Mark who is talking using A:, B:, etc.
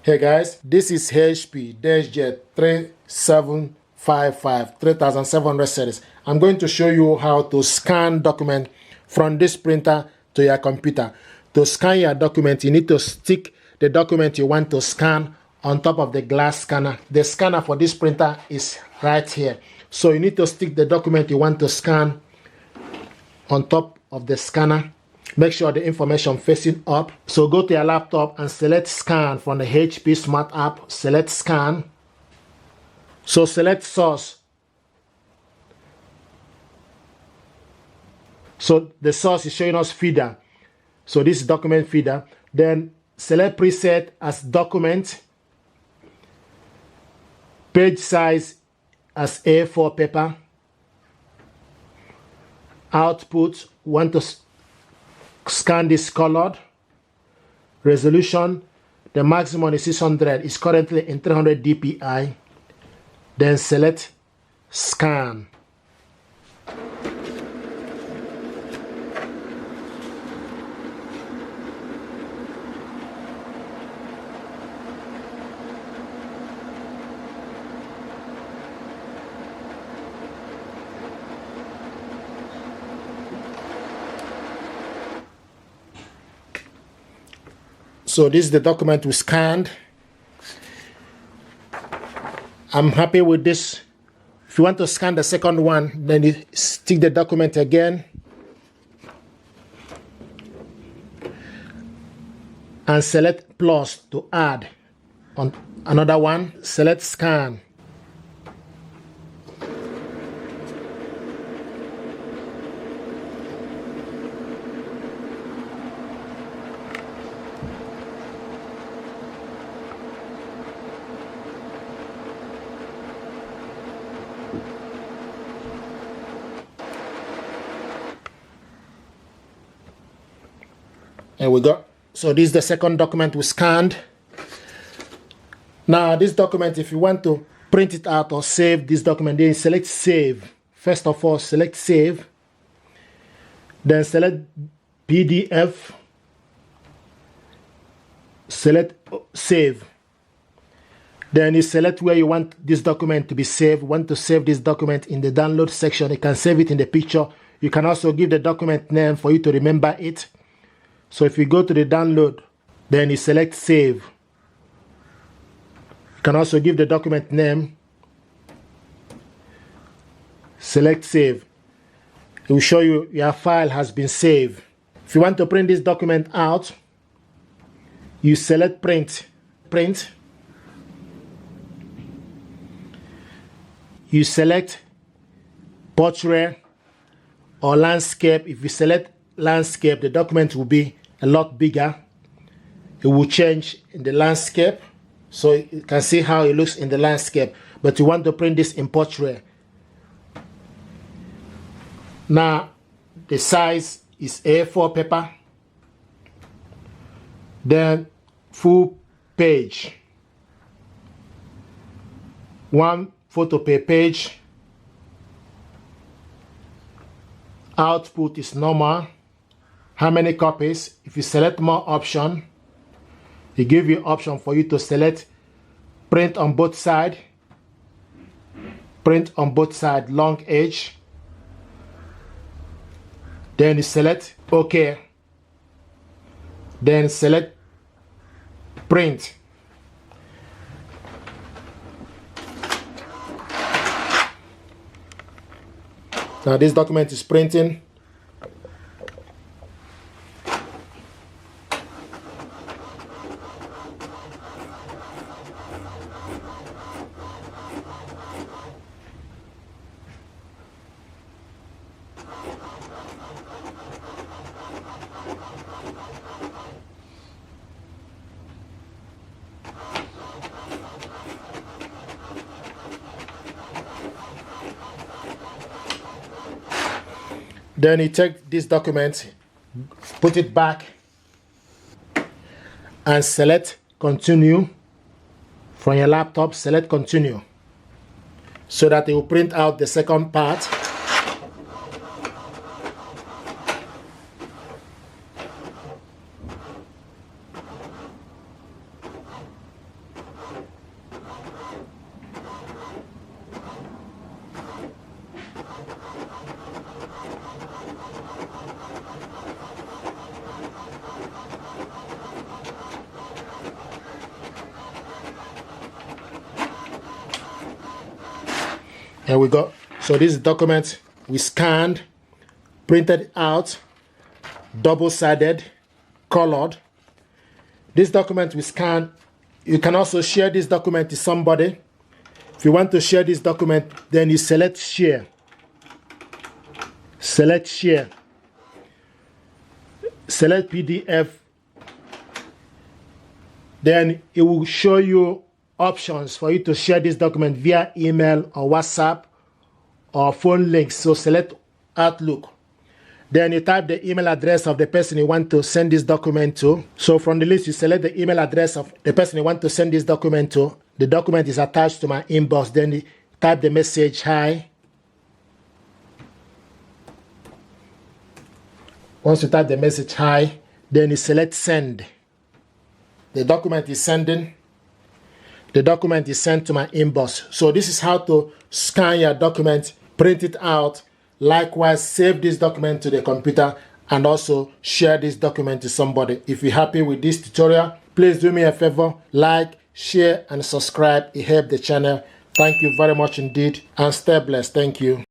A: Hey guys, this is HP DESKJET 3755 series. I'm going to show you how to scan document from this printer to your computer. To scan your document, you need to stick the document you want to scan on top of the glass scanner. The scanner for this printer is right here. So you need to stick the document you want to scan on top of the scanner. Make sure the information facing up. So go to your laptop and select scan from the HP Smart app. Select scan. So select source. So the source is showing us feeder. So this is document feeder. Then select preset as document. Page size as A4 paper. Output, want to scan this colored. Resolution, the maximum is 600, is currently in 300 dpi. Then select scan. So this is the document we scanned. I'm happy with this. If you want to scan the second one, then you stick the document again and select plus to add on another one. Select scan. And we got, so this is the second document we scanned. Now this document, if you want to print it out or save this document, then select save. First of all, select save. Then select PDF. Select save. Then you select where you want this document to be saved. Want to save this document in the download section. You can save it in the picture. You can also give the document name for you to remember it. So if you go to the download, then you select save. You can also give the document name. Select save. It will show you your file has been saved. If you want to print this document out, you select print. Print. You select portrait or landscape. If you select landscape, the document will be a lot bigger. It will change in the landscape, so you can see how it looks in the landscape. But you want to print this in portrait. Now the size is A4 paper. Then full page, 1 photo per page. Output is normal. How many copies? If you select more option, it give you option for you to select print on both sides. Print on both sides, long edge. Then you select OK. Then select print. Now this document is printing. Then you take this document, put it back, and select continue. From your laptop, select continue, so that it will print out the second part. Here we go. So this document we scanned, printed out, double-sided, colored. This document we scanned. You can also share this document to somebody. If you want to share this document, then you select share. Select share. Select PDF. Then it will show you options for you to share this document via email or WhatsApp or phone links. So select Outlook. Then you type the email address of the person you want to send this document to. So from the list, you select the email address of the person you want to send this document to. The document is attached to my inbox. Then you type the message, hi. Once you type the message, hi, then you select send. The document is sending. The document is sent to my inbox. So this is how to scan your document, print it out. Likewise, save this document to the computer and also share this document to somebody. If you're happy with this tutorial, please do me a favor, like, share, and subscribe. It helps the channel. Thank you very much indeed, and stay blessed. Thank you.